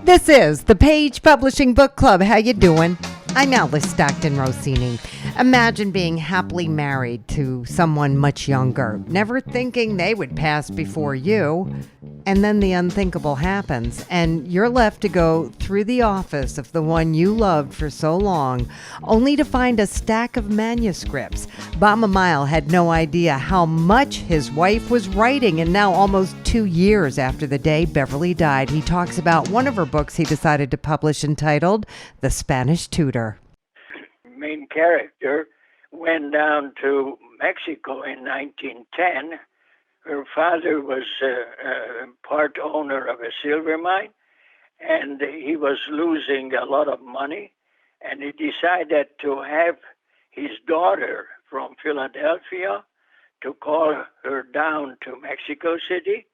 This is the Page Publishing Book Club. How you doing? I'm Alice Stockton Rossini. Imagine being happily married to someone much younger, never thinking they would pass before you. And then the unthinkable happens, and you're left to go through the office of the one you loved for so long, only to find a stack of manuscripts. Bama Mile had no idea how much his wife was writing, and now almost 2 years after the day Beverly died, he talks about one of her books he decided to publish entitled The Spanish Tutor. Main character went down to Mexico in 1910. Her father was part owner of a silver mine, and he was losing a lot of money, and he decided to have his daughter from Philadelphia to call her down to Mexico City,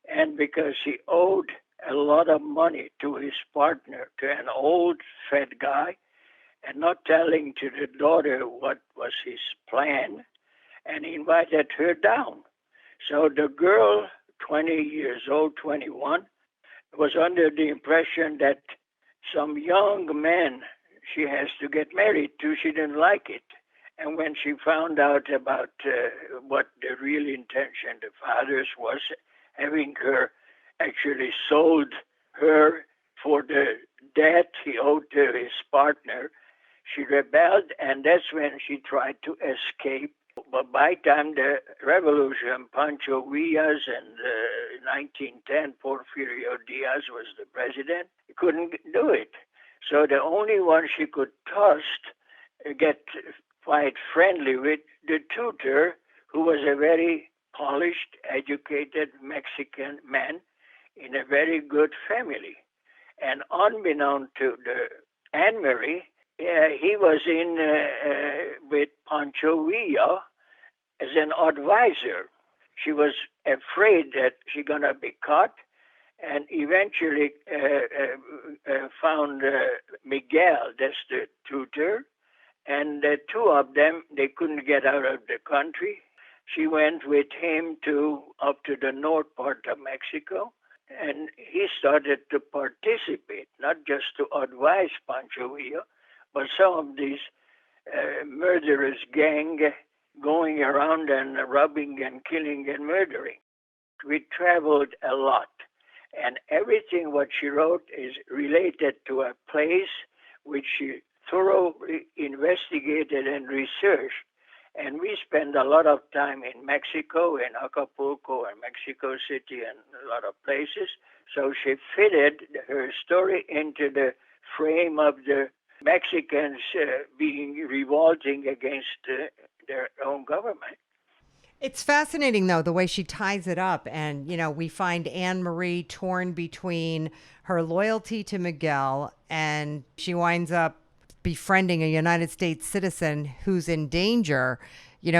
and because he owed a lot of money to his partner, to an old fat guy, and not telling to the daughter what was his plan, and he invited her down. So the girl, 20 years old, 21, was under the impression that some young man she has to get married to, she didn't like it. And when she found out about what the real intention the father's was, having her actually sold her for the debt he owed to his partner, she rebelled, and that's when she tried to escape. But by the time the revolution, Pancho Villas and 1910, Porfirio Diaz was the president, he couldn't do it. So the only one she could trust, get quite friendly with, the tutor, who was a very polished, educated Mexican man in a very good family. And unbeknown to the Anne-Marie, he was in with Pancho Villa as an advisor. She was afraid that she's going to be caught, and eventually found Miguel, that's the tutor, and the two of them, they couldn't get out of the country. She went with him up to the north part of Mexico, and he started to participate, not just to advise Pancho Villa, but some of these murderous gang going around and robbing and killing and murdering. We traveled a lot, and everything what she wrote is related to a place which she thoroughly investigated and researched. And we spent a lot of time in Mexico, in Acapulco and Mexico City and a lot of places. So she fitted her story into the frame of the Mexicans being revolting against their own government. It's fascinating, though, the way she ties it up. And, we find Anne-Marie torn between her loyalty to Miguel, and she winds up befriending a United States citizen who's in danger.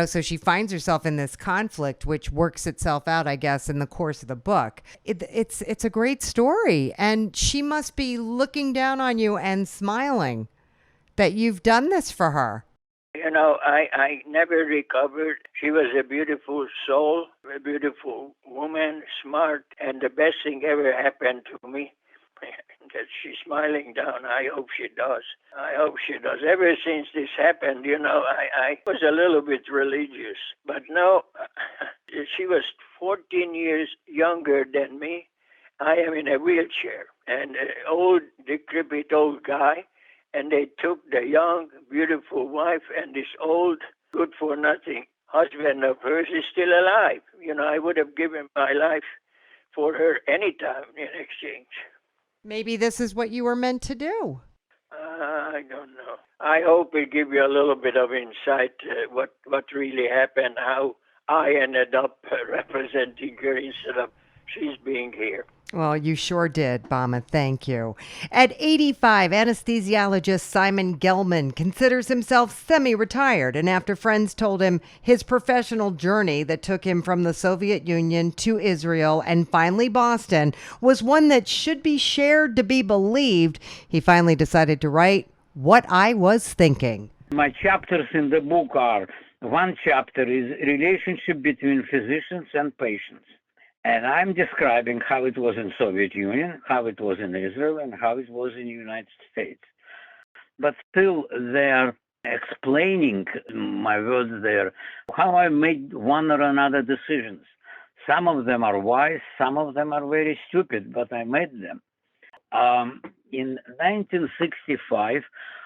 So she finds herself in this conflict, which works itself out, I guess, in the course of the book. It's a great story, and she must be looking down on you and smiling that you've done this for her. I never recovered. She was a beautiful soul, a beautiful woman, smart, and the best thing ever happened to me that she's smiling down. I hope she does. I hope she does. Ever since this happened, I was a little bit religious. But no, she was 14 years younger than me. I am in a wheelchair, and an old, decrepit old guy, and they took the young, beautiful wife, and this old, good-for-nothing husband of hers is still alive. I would have given my life for her anytime in exchange. Maybe this is what you were meant to do. I don't know. I hope it give you a little bit of insight what really happened, how I ended up representing her instead of she's being here. Well, you sure did, Bama. Thank you. At 85, anesthesiologist Simon Gelman considers himself semi-retired, and after friends told him his professional journey that took him from the Soviet Union to Israel and finally Boston was one that should be shared to be believed, he finally decided to write What I Was Thinking. My chapters in the book are, one chapter is relationship between physicians and patients. And I'm describing how it was in Soviet Union, how it was in Israel, and how it was in the United States. But still, they are explaining my words there, how I made one or another decisions. Some of them are wise, some of them are very stupid, but I made them. In 1965,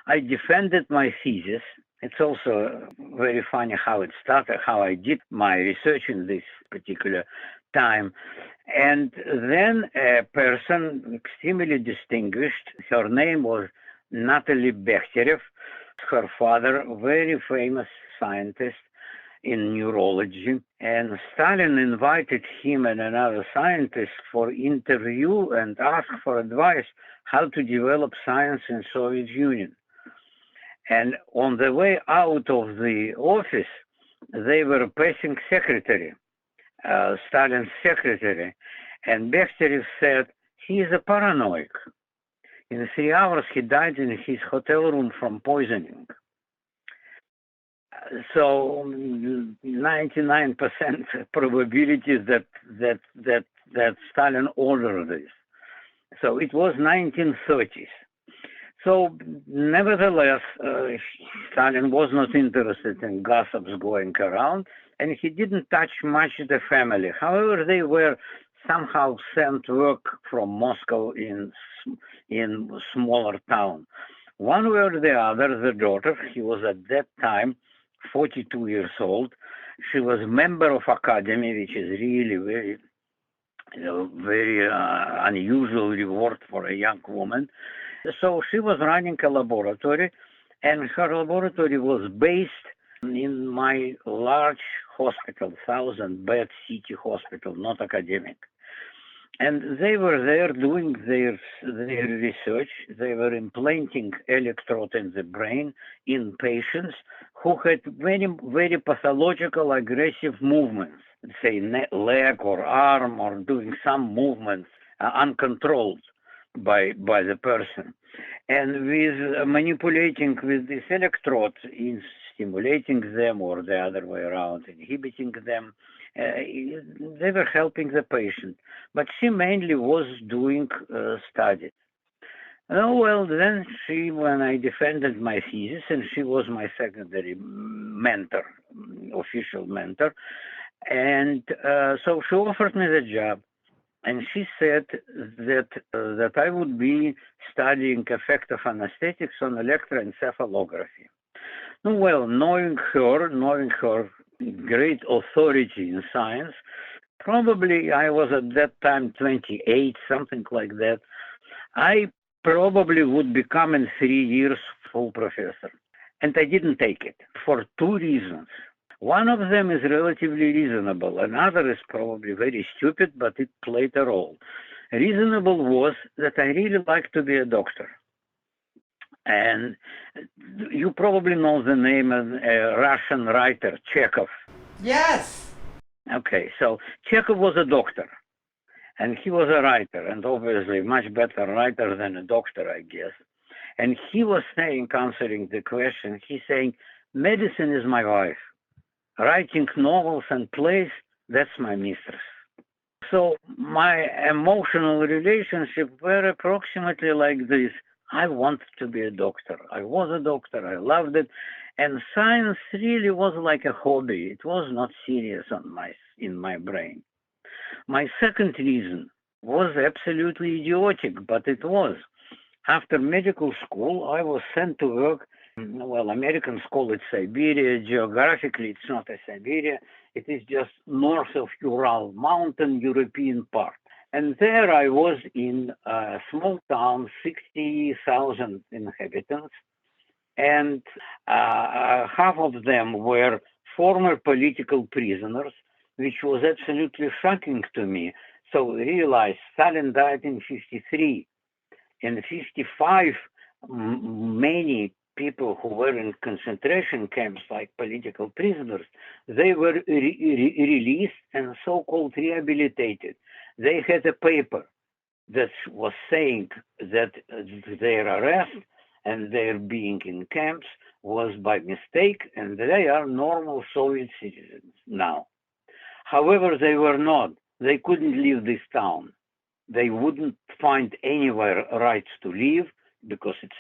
I defended my thesis. It's also very funny how it started, how I did my research in this particular time. And then a person extremely distinguished, her name was Natalie Bechterev, her father, very famous scientist in neurology, and Stalin invited him and another scientist for interview and asked for advice how to develop science in Soviet Union. And on the way out of the office, they were passing secretary, Stalin's secretary, and Bechterev said, he is a paranoid. In 3 hours, he died in his hotel room from poisoning. So 99% probability that Stalin ordered this. So it was 1930s. So nevertheless, Stalin was not interested in gossips going around, and he didn't touch much the family. However, they were somehow sent work from Moscow in smaller town. One way or the other, the daughter, she was at that time 42 years old. She was a member of academy, which is really very unusual reward for a young woman. So she was running a laboratory, and her laboratory was based in my large hospital, 1,000-bed city hospital, not academic. And they were there doing their research. They were implanting electrode in the brain in patients who had very, very pathological aggressive movements, say leg or arm, or doing some movements uncontrolled by the person. And with manipulating with this electrode in stimulating them, or the other way around, inhibiting them, they were helping the patient. But she mainly was doing studies. Oh, well, then when I defended my thesis, and she was my secondary mentor, official mentor, and so she offered me the job. And she said that I would be studying effect of anesthetics on electroencephalography. Well, knowing her great authority in science, probably I was at that time 28, something like that. I probably would become in 3 years full professor. And I didn't take it for 2 reasons. One of them is relatively reasonable. Another is probably very stupid, but it played a role. Reasonable was that I really like to be a doctor. And you probably know the name of a Russian writer, Chekhov. Yes. Okay, so Chekhov was a doctor, and he was a writer, and obviously much better writer than a doctor, I guess. And he was saying, answering the question, he's saying, medicine is my wife. Writing novels and plays, that's my mistress. So my emotional relationship were approximately like this. I wanted to be a doctor. I was a doctor. I loved it. And science really was like a hobby. It was not serious in my brain. My second reason was absolutely idiotic, but it was. After medical school, I was sent to work. Well, Americans call it Siberia. Geographically, it's not a Siberia. It is just north of Ural Mountain, European part. And there I was in a small town, 60,000 inhabitants. And half of them were former political prisoners, which was absolutely shocking to me. So realize Stalin died in 1953. In 1955, many people who were in concentration camps, like political prisoners, they were released and so-called rehabilitated. They had a paper that was saying that their arrest and their being in camps was by mistake, and they are normal Soviet citizens now. However, they were not. they couldn't leave this town. They wouldn't find anywhere right to live because it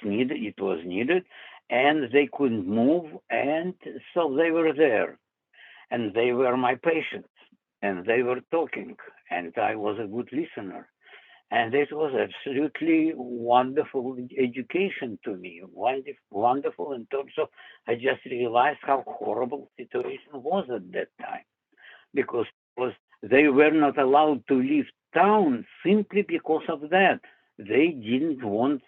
was needed, and they couldn't move, and so they were there, and they were my patients, and they were talking, and I was a good listener. And it was absolutely wonderful education to me, wonderful in terms of I just realized how horrible situation was at that time because they were not allowed to leave town simply because of that. They didn't want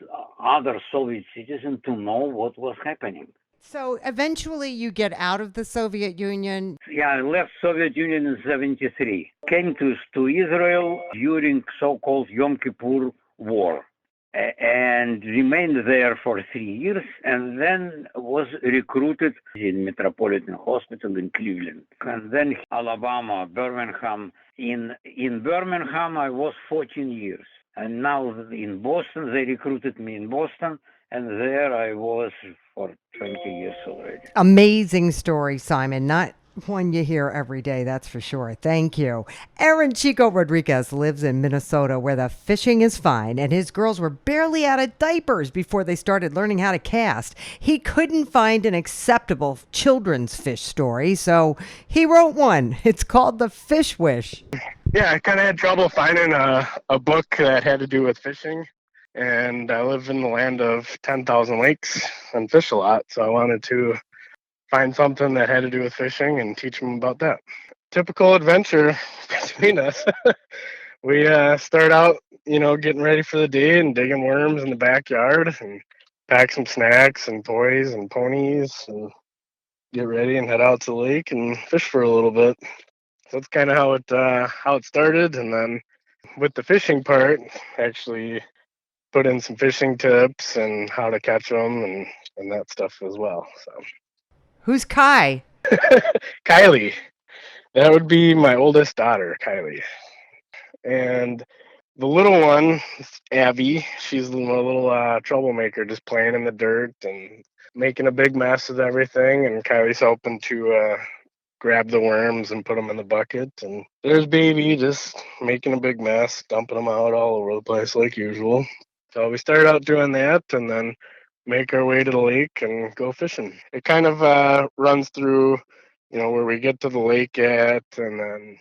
other Soviet citizens to know what was happening. So eventually you get out of the Soviet Union. Yeah, I left Soviet Union in 73. Came to Israel during so-called Yom Kippur War and remained there for 3 years and then was recruited in Metropolitan Hospital in Cleveland. And then Alabama, Birmingham. In Birmingham, I was 14 years. And now in Boston, they recruited me in Boston. And there I was for 20 years already. Amazing story, Simon. Not one you hear every day, that's for sure. Thank you. Aaron Chico Rodriguez lives in Minnesota where the fishing is fine, and his girls were barely out of diapers before they started learning how to cast. He couldn't find an acceptable children's fish story, so he wrote one. It's called The Fish Wish. Yeah, I kind of had trouble finding a book that had to do with fishing. And I live in the land of 10,000 lakes and fish a lot, so I wanted to find something that had to do with fishing and teach them about that. Typical adventure between us. We start out, getting ready for the day and digging worms in the backyard and pack some snacks and toys and ponies and get ready and head out to the lake and fish for a little bit. So that's kind of how it started. And then with the fishing part, actually put in some fishing tips and how to catch them and that stuff as well. So, Who's Kai? Kylie, that would be my oldest daughter, Kylie, and the little one, Abby. She's a little troublemaker, just playing in the dirt and making a big mess of everything. And Kylie's helping to grab the worms and put them in the bucket. And there's baby just making a big mess, dumping them out all over the place like usual. So we started out doing that and then make our way to the lake and go fishing. It kind of runs through, where we get to the lake at and then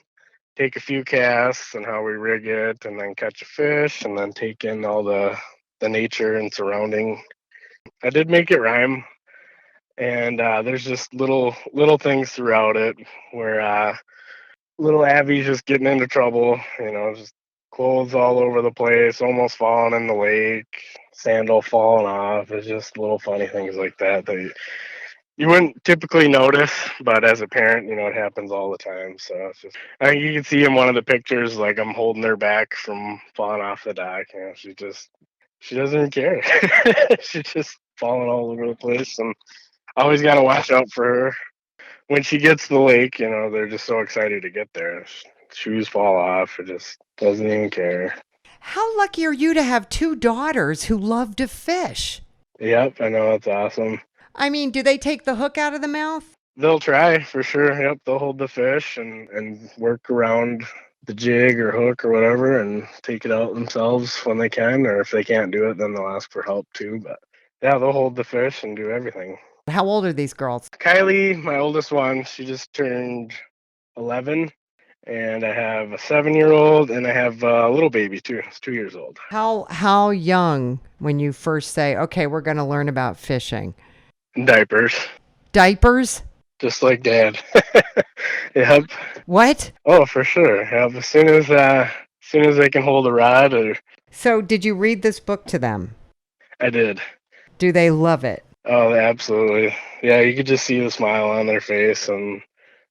take a few casts and how we rig it and then catch a fish and then take in all the nature and surrounding. I did make it rhyme. And there's just little things throughout it where little Abby's just getting into trouble, just clothes all over the place, almost falling in the lake, sandal falling off. It's just little funny things like that you wouldn't typically notice, but as a parent, it happens all the time. So it's just, I think you can see in one of the pictures, like I'm holding her back from falling off the dock. She doesn't care. She's just falling all over the place, and always got to watch out for her. When she gets to the lake, they're just so excited to get there. Shoes fall off. It just doesn't even care. How lucky are you to have two daughters who love to fish? Yep, I know. That's awesome. I mean, do they take the hook out of the mouth? They'll try for sure. Yep, they'll hold the fish and work around the jig or hook or whatever and take it out themselves when they can. Or if they can't do it, then they'll ask for help too. But yeah, they'll hold the fish and do everything. How old are these girls? Kylie, my oldest one, she just turned 11. And I have a 7-year-old and I have a little baby too. It's 2 years old. How young when you first say, okay, we're going to learn about fishing? Diapers. Diapers? Just like Dad. Yep. What? Oh, for sure. Yep. As soon as they can hold a rod. So did you read this book to them? I did. Do they love it? Oh, absolutely. Yeah, you could just see the smile on their face and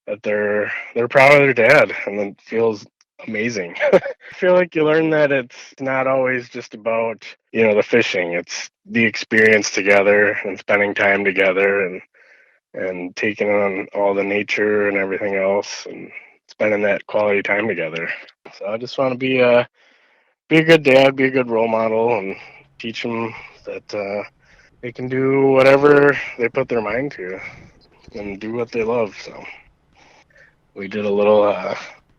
that they're proud of their dad, and it feels amazing. I feel like you learn that it's not always just about, the fishing. It's the experience together and spending time together and taking on all the nature and everything else and spending that quality time together. So I just want to be a good dad, be a good role model, and teach them that they can do whatever they put their mind to and do what they love. So we did a little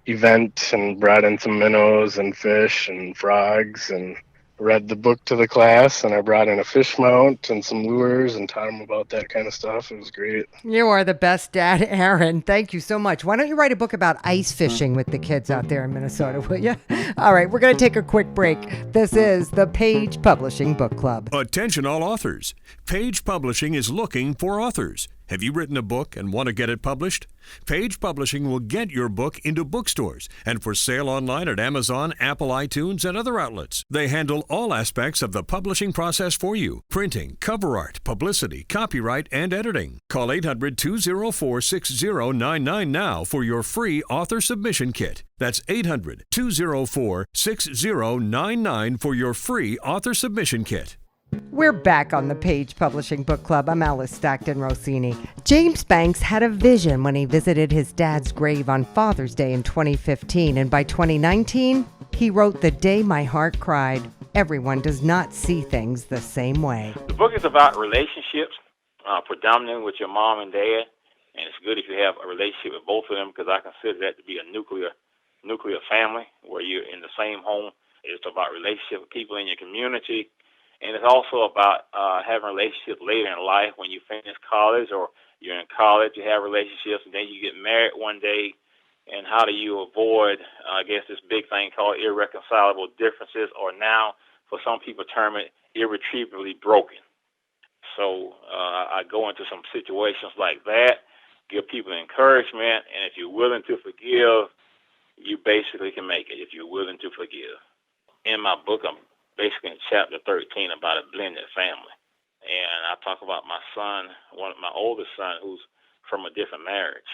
event and brought in some minnows and fish and frogs and read the book to the class, and I brought in a fish mount and some lures and taught them about that kind of stuff. It was great. You are the best dad, Aaron. Thank you so much. Why don't you write a book about ice fishing with the kids out there in Minnesota, will you? All right, we're going to take a quick break. This is the Page Publishing Book Club. Attention all authors. Page Publishing is looking for authors. Have you written a book and want to get it published? Page Publishing will get your book into bookstores and for sale online at Amazon, Apple iTunes, and other outlets. They handle all aspects of the publishing process for you: printing, cover art, publicity, copyright, and editing. Call 800-204-6099 now for your free author submission kit. That's 800-204-6099 for your free author submission kit. We're back on the Page Publishing Book Club. I'm Alice Stockton Rossini. James Banks had a vision when he visited his dad's grave on Father's Day in 2015, and by 2019, he wrote The Day My Heart Cried. Everyone does not see things the same way. The book is about relationships, predominantly with your mom and dad, and it's good if you have a relationship with both of them, because I consider that to be a nuclear family where you're in the same home. It's about relationship with people in your community. And it's also about having relationships later in life when you finish college or you're in college, you have relationships, and then you get married one day. And how do you avoid, this big thing called irreconcilable differences, or now for some people term it irretrievably broken. So I go into some situations like that, give people encouragement, and if you're willing to forgive, you basically can make it if you're willing to forgive. In my book, I'm basically in chapter 13 about a blended family. And I talk about my son, my oldest son, who's from a different marriage.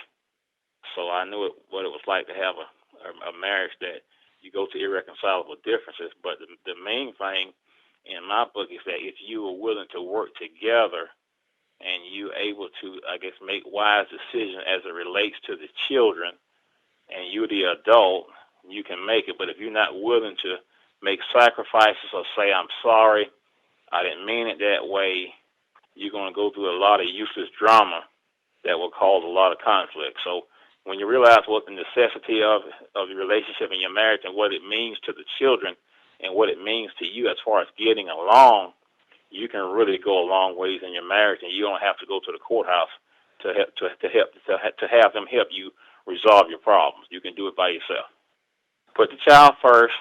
So I knew what it was like to have a marriage that you go to irreconcilable differences. But the main thing in my book is that if you are willing to work together and you're able to, make wise decisions as it relates to the children, and you're the adult, you can make it. But if you're not willing to make sacrifices or say, I'm sorry, I didn't mean it that way, you're going to go through a lot of useless drama that will cause a lot of conflict. So when you realize what the necessity of the relationship in your marriage and what it means to the children and what it means to you as far as getting along, you can really go a long ways in your marriage, and you don't have to go to the courthouse to have them help you resolve your problems. You can do it by yourself. Put the child first.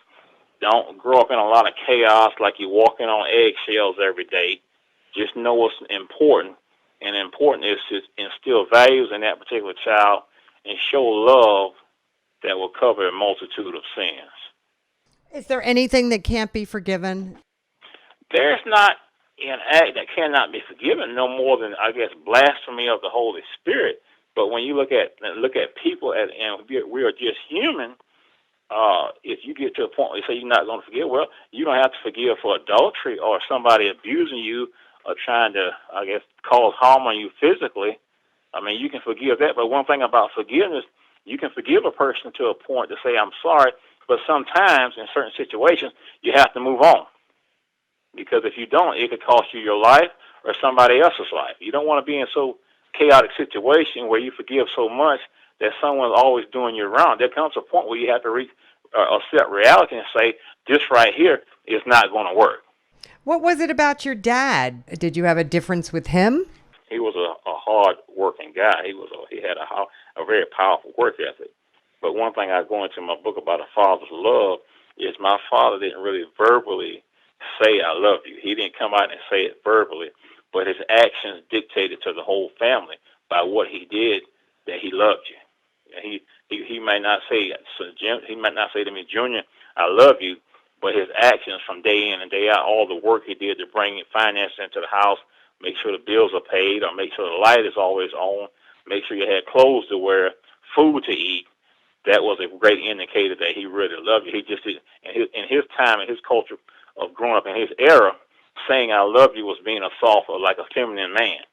Don't grow up in a lot of chaos like you're walking on eggshells every day. Just know what's important, and important is to instill values in that particular child and show love that will cover a multitude of sins. Is there anything that can't be forgiven? There's not an act that cannot be forgiven, no more than, blasphemy of the Holy Spirit. But when you look at people, and we are just human, if you get to a point where you say you're not going to forgive, well, you don't have to forgive for adultery or somebody abusing you or trying to, cause harm on you physically. You can forgive that. But one thing about forgiveness, you can forgive a person to a point to say, I'm sorry, but sometimes in certain situations, you have to move on. Because if you don't, it could cost you your life or somebody else's life. You don't want to be in so chaotic situation where you forgive so much that someone's always doing you wrong. There comes a point where you have to reach accept reality and say, this right here is not going to work. What was it about your dad? Did you have a difference with him? He was a hard-working guy. He had a very powerful work ethic. But one thing I go into my book about a father's love is my father didn't really verbally say, I love you. He didn't come out and say it verbally, but his actions dictated to the whole family by what he did that he loved you. He might not say, to me, Junior, I love you, but his actions from day in and day out, all the work he did to bring finance into the house, make sure the bills are paid, or make sure the light is always on, make sure you had clothes to wear, food to eat, that was a great indicator that he really loved you. He just did, in his time, in his culture of growing up in his era, saying I love you was being a soft or like a feminine man.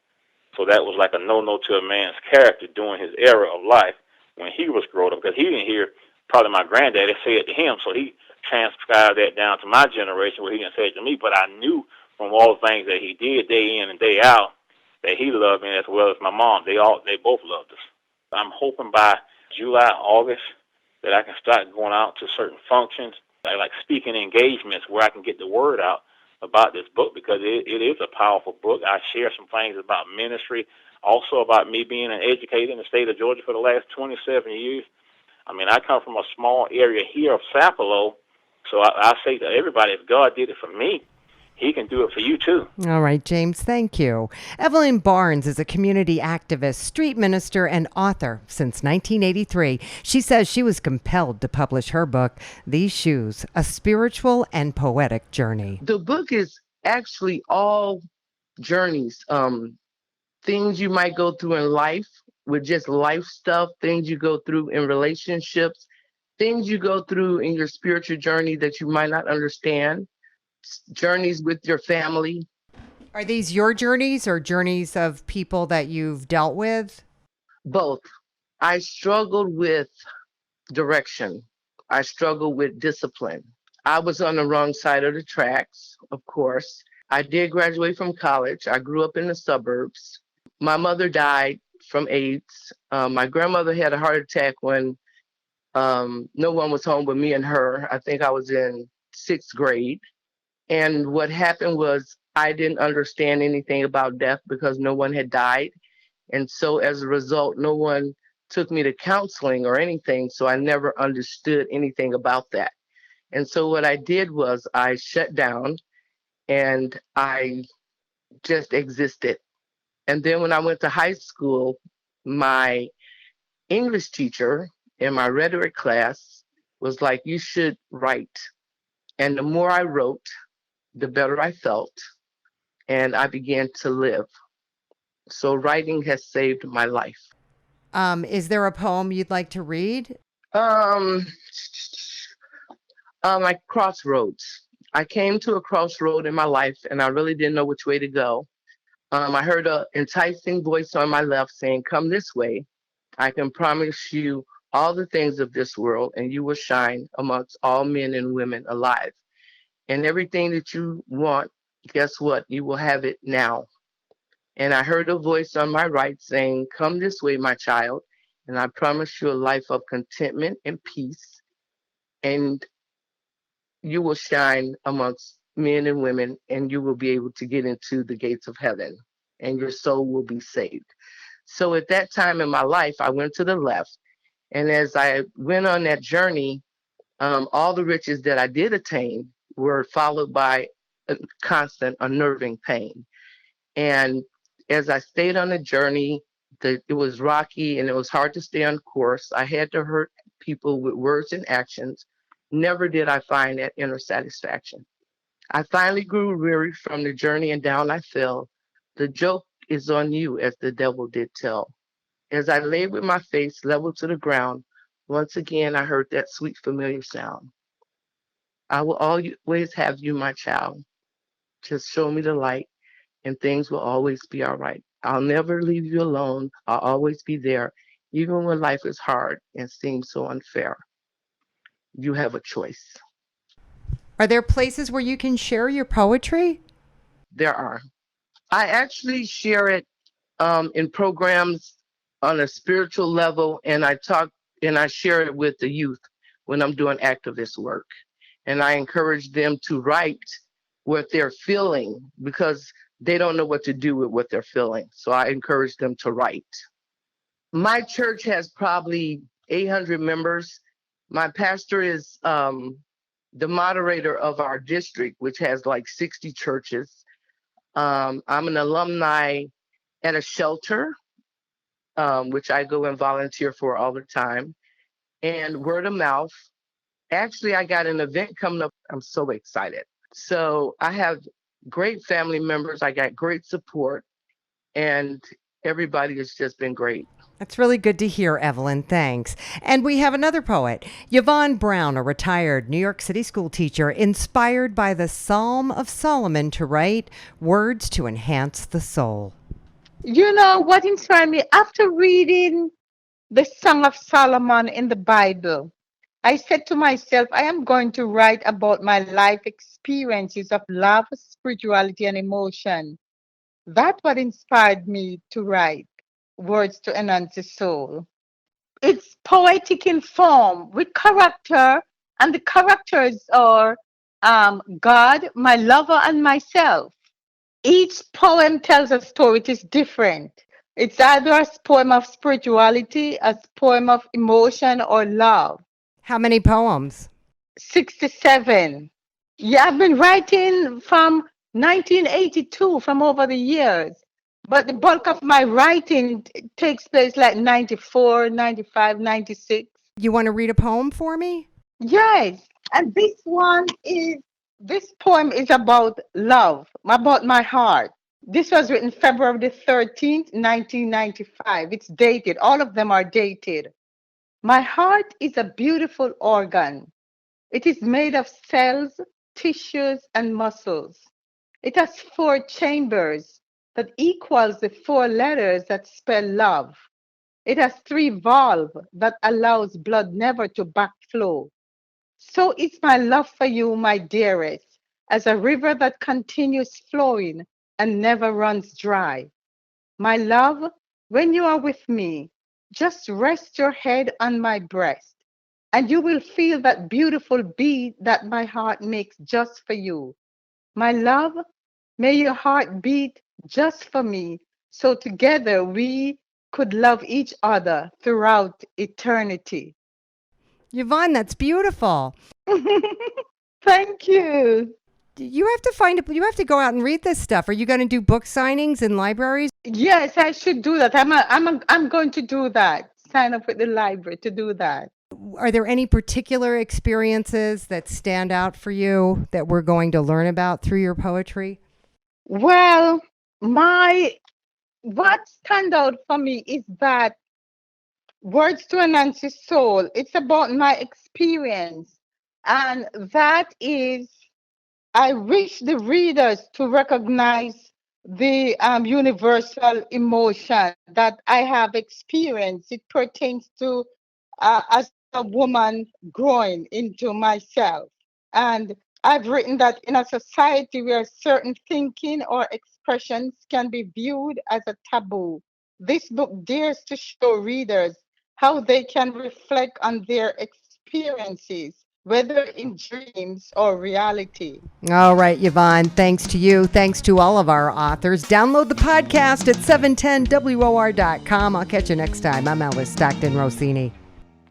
So that was like a no-no to a man's character during his era of life when he was growing up, because he didn't hear probably my granddaddy say it to him, so he transcribed that down to my generation where he didn't say it to me, but I knew from all the things that he did day in and day out that he loved me as well as my mom. They both loved us. I'm hoping by July, August that I can start going out to certain functions, like speaking engagements, where I can get the word out about this book, because it is a powerful book. I share some things about ministry, also about me being an educator in the state of Georgia for the last 27 years. I mean, I come from a small area here of Sapelo, so I say to everybody, if God did it for me, He can do it for you too. All right, James, thank you. Evelyn Barnes is a community activist, street minister, and author since 1983. She says she was compelled to publish her book, These Shoes, A Spiritual and Poetic Journey. The book is actually all journeys, things you might go through in life with just life stuff, things you go through in relationships, things you go through in your spiritual journey that you might not understand, journeys with your family. Are these your journeys or journeys of people that you've dealt with? Both. I struggled with direction. I struggled with discipline. I was on the wrong side of the tracks, of course. I did graduate from college. I grew up in the suburbs. My mother died from AIDS. My grandmother had a heart attack when no one was home but me and her. I think I was in 6th grade. And what happened was I didn't understand anything about death because no one had died. And so as a result, no one took me to counseling or anything. So I never understood anything about that. And so what I did was I shut down and I just existed. And then when I went to high school, my English teacher in my rhetoric class was like, you should write. And the more I wrote, the better I felt. And I began to live. So writing has saved my life. Is there a poem you'd like to read? Um, like crossroads. I came to a crossroad in my life and I really didn't know which way to go. I heard an enticing voice on my left saying, come this way. I can promise you all the things of this world and you will shine amongst all men and women alive. And everything that you want, guess what? You will have it now. And I heard a voice on my right saying, come this way, my child, and I promise you a life of contentment and peace, and you will shine amongst men and women, and you will be able to get into the gates of heaven, and your soul will be saved. So at that time in my life, I went to the left. And as I went on that journey, all the riches that I did attain were followed by a constant unnerving pain. And as I stayed on the journey, it was rocky and it was hard to stay on course. I had to hurt people with words and actions. Never did I find that inner satisfaction. I finally grew weary from the journey and down I fell. The joke is on you, as the devil did tell. As I lay with my face level to the ground, once again I heard that sweet familiar sound. I will always have you, my child. Just show me the light and things will always be all right. I'll never leave you alone. I'll always be there, even when life is hard and seems so unfair. You have a choice. Are there places where you can share your poetry? There are. I actually share it in programs on a spiritual level, and I share it with the youth when I'm doing activist work. And I encourage them to write what they're feeling because they don't know what to do with what they're feeling. So I encourage them to write. My church has probably 800 members. My pastor is the moderator of our district, which has like 60 churches. I'm an alumni at a shelter, which I go and volunteer for all the time. And word of mouth. Actually, I got an event coming up. I'm so excited. So I have great family members. I got great support, and everybody has just been great. That's really good to hear, Evelyn. Thanks. And we have another poet, Yvonne Brown, a retired New York City school teacher, inspired by the Psalm of Solomon to write words to enhance the soul. You know what inspired me? After reading the Song of Solomon in the Bible, I said to myself, I am going to write about my life experiences of love, spirituality, and emotion. That's what inspired me to write words to enhance the soul. It's poetic in form with character, and the characters are God, my lover, and myself. Each poem tells a story. It is different. It's either a poem of spirituality, a poem of emotion, or love. How many poems? 67. Yeah, I've been writing from 1982, from over the years. But the bulk of my writing takes place like 94, 95, 96. You want to read a poem for me? Yes. And this poem is about love, about my heart. This was written February the 13th, 1995. It's dated. All of them are dated. My heart is a beautiful organ. It is made of cells, tissues, and muscles. It has four chambers that equals the four letters that spell love. It has three valves that allows blood never to backflow. So is my love for you, my dearest, as a river that continues flowing and never runs dry. My love, when you are with me, just rest your head on my breast, and you will feel that beautiful beat that my heart makes just for you. My love, may your heart beat just for me, so together we could love each other throughout eternity. Yvonne, that's beautiful. Thank you. You have to go out and read this stuff. Are you going to do book signings in libraries? Yes, I should do that. I'm going to do that. Sign up with the library to do that. Are there any particular experiences that stand out for you that we're going to learn about through your poetry? Well, my what stand out for me is that Words to Nancy Soul. It's about my experience, and that is I wish the readers to recognize the universal emotion that I have experienced. It pertains to as a woman growing into myself. And I've written that in a society where certain thinking or expressions can be viewed as a taboo, this book dares to show readers how they can reflect on their experiences, whether in dreams or reality. All right, Yvonne, thanks to you. Thanks to all of our authors. Download the podcast at 710WOR.com. I'll catch you next time. I'm Alice Stockton Rossini.